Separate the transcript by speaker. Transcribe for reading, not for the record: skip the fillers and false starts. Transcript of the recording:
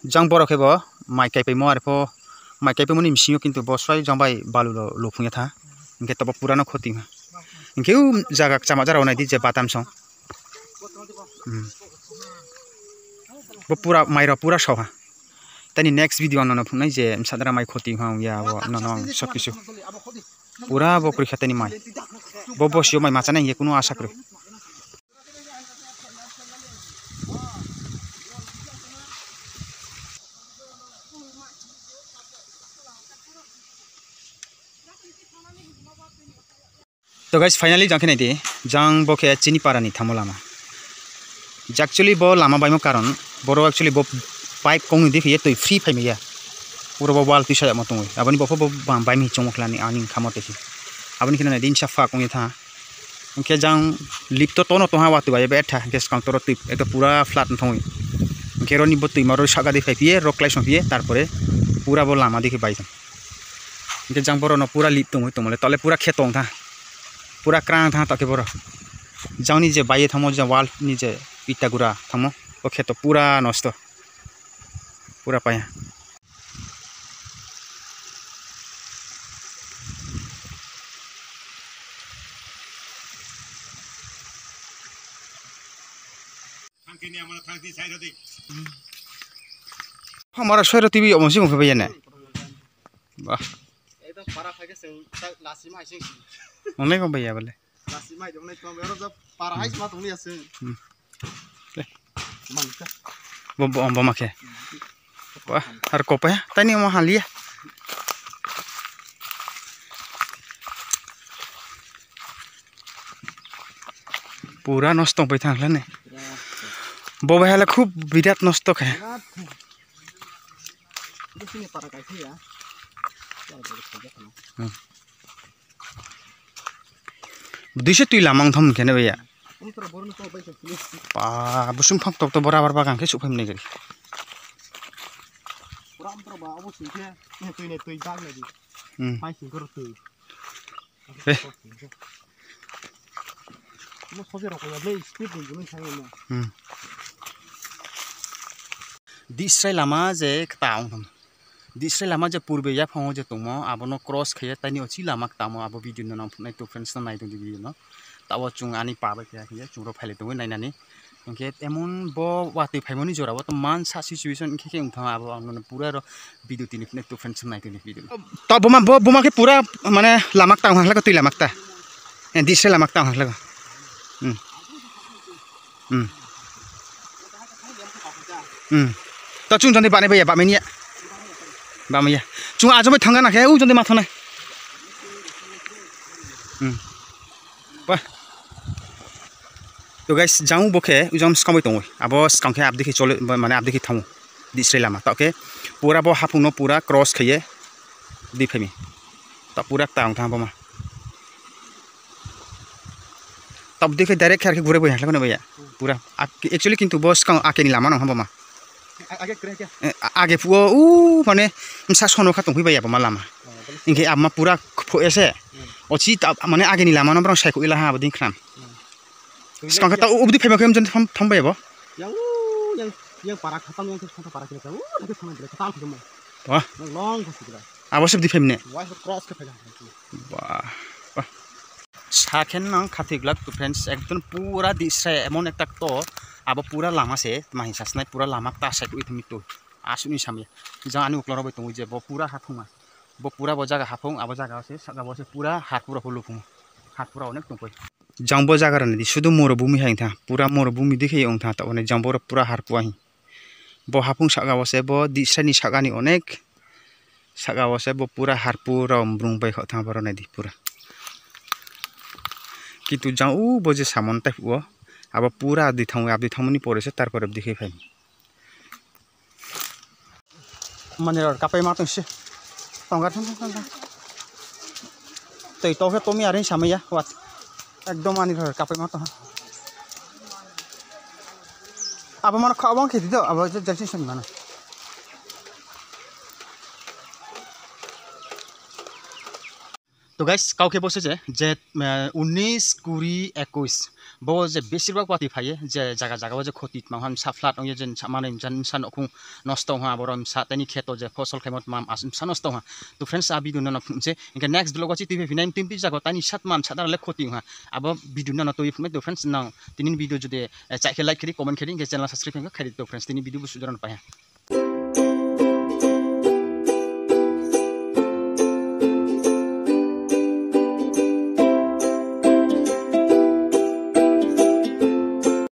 Speaker 1: jang borok ke bo mai kai pe mo ar po mai kai pe mo ni msingo kintu bo swai jang bai balu lo lupungya tha ingke to purano khoti ma ingke jaga chama jara onai di je batam song bo pura mai ro pura soha tani next video no phunai je sadara mai khoti ha ya bo no sob kisu pura bo purikha tani mai bo sio mai macha nai ye kuno asha kore तो guys finally जंखे नहीं दे जंग बोके चिनी पारा नहीं थामो Lama actually बो लामा बाइमो कारण बोरो actually बो pipe Kong दे फिये तो फ्री फाइमिया पुरो बो वाल पिसा मतो आबनि बो बो बाइमि चमकलानि आनि खामतेसि आबनि किना दिन साफा कोंग था ओके जंग लिफ्ट तो न तो हा वातु बाय बेठा गेस काउंटर तो एक पूरा फ्लैट थोय केरोनि बो तुइ मारो सागा दे फाइपिए रकलाइ संपिए तारपरे पूरा बो लामा देखि बाइजों के जंग बोरो न पूरा लिफ्ट तो मले तले पूरा खेतों था पूरा क्रांग था ताके बोरा जाउनी जे बाये थमो जे वाल नि जे इटा गुरा थमो ओ खेतो पूरा नष्ट पूरा पाया हमारा सोरो टीवी अमसी को भैया ने वाह एकदम पारा खाके से लासी मा आइसिं অনেক ভাইয়া বলে লাসি মাই দমনে তো বেরো জব পারা হাইস মা তুমি আছে মানকা বম মাকে আর কোপায়া তানি মা হালিয়া পুরা নষ্ট হই থাকলে নে ববাইলে খুব বিরাট নষ্ট খায় দেখিনি পারা কাইছিয়া दुइसे तुइ लामां थम केने भैया पा बुसुम फक तो बराबर बागान के सुफाम ने गरी पुरा अंतर बा अब सुखे ने तुइ जाग ने दी माइ सिं कर तुइ ए मो सोजे रको ले स्पीड नि गुन थाङो न दिसराय लामा जे ताउ थम दिसराय लामा जे पूर्वे या फंगो जे तंगो आबनो क्रॉस खये तानि ओछि लामा तामो आबो भिडियो न नाय तो फ्रेंड्स नाय तो भिडियो न ताव चुंग आनि पाबा खया खया चुंग्रो फाइले तो नायनानि ओके एमन बो वाति फाइमोनि जोराबो तो मान सा सिचुएशन के उठा आबो आंनो पूरा भिडियो तिनि ने तो फ्रेंड्स नाय तो भिडियो त बोमा के पूरा माने लामा ताउ हाखला तुइ लामा ता दिसराय लामा ताउ हाखला त चुंग जन्दे बाने भैया बामेनिया बामैया चुंगा आजमै थांगा नाखे उ जन्दे माथना तो गाइस जाऊ बोखे उजम स्कामै दङ आबो स्कांखे आप देखि चले माने आप देखि थामु दिसराय लामा तके पूरा बो हाफुनो पूरा क्रॉस खये दिफेमी त पूरा तां था बमा तब देखे डायरेक्ट खेर के घुरे बय हाखला भैया पूरा एक्चुअली किंतु बस का आकेनि लामा न बमा आगे करे क्या आगे फुओ उ माने सा सोनो खा तंफै बाया बमा लामा इनके आमा पूरा फोएसे ओछि माने आगे नि लामा नब्रा साइको इला हा बदिन खाम स्कांखा त उबदि फेमा केम जन थम बायबो yang para khatam yang kita para kita itu sama dia khatam kita wah long khosira abosok di femne wah cross ke phela wah साखेन नंग खाथिगलाक तो फ्रेंड्स एकदम पूरा दिसराय एमन एकटा तो आबो पूरा लामा से माहि सासनाय पूरा लामा ता साइड उइथमि तो आसुनि सामे जानि उक्लरा बय तो जे बो पूरा हाफुमा बो पूरा बो जागा हाफुं आबो जागा से सागा से पूरा हात पूरा हुलुफुं हात पूरा अनेक तंपय जांबो जागा रनि सुदु मोर भूमि हाय था पूरा मोर भूमि देखे ओं था त अने जांबो पूरा हारपुआहि बो हाफुं सागा से बो दिसरायनि सागानि अनेक सागा से बो पूरा हारपुरा अमब्रुं बाय खथा बरनाय दि पूरा कितु जाऊ बजे सामन टाइप वो अब पूरा आदि थामुनि परे से तार पर दिखे फाइ माने कापाय मा तंसे तंगार थं तै तो तोमी आरे सामैया वाट एकदम आनि कापाय मा तंग अब मन खाबं खेति तो अब जैसे सन माने তো গাইস কাউকে বসে যে 19 20 21 বো যে বেশিরভাগ পাতি ফাইয়ে যে জায়গা জায়গা যে ক্ষতি মাহাম সাফলাট ওই যে মানে জান অকুং নষ্ট হওয়া বড় সা তানি ক্ষেত যে ফসল খেমত মাম সা নষ্ট হওয়া তো ফ্রেন্ডস আবি দুন যে ইনকা নেক্সট ব্লগ আছে টিভি 9 টিমপি জায়গা তানি সাত মান সাদালে ক্ষতি হওয়া আব ভিডিও না তো ইফমে তো ফ্রেন্ডস নাও তিনিন ভিডিও যদি চাইকে লাইক করি কমেন্ট করি চ্যানেল সাবস্ক্রাইব করি তো ফ্রেন্ডস তিনি ভিডিও বুঝু পায়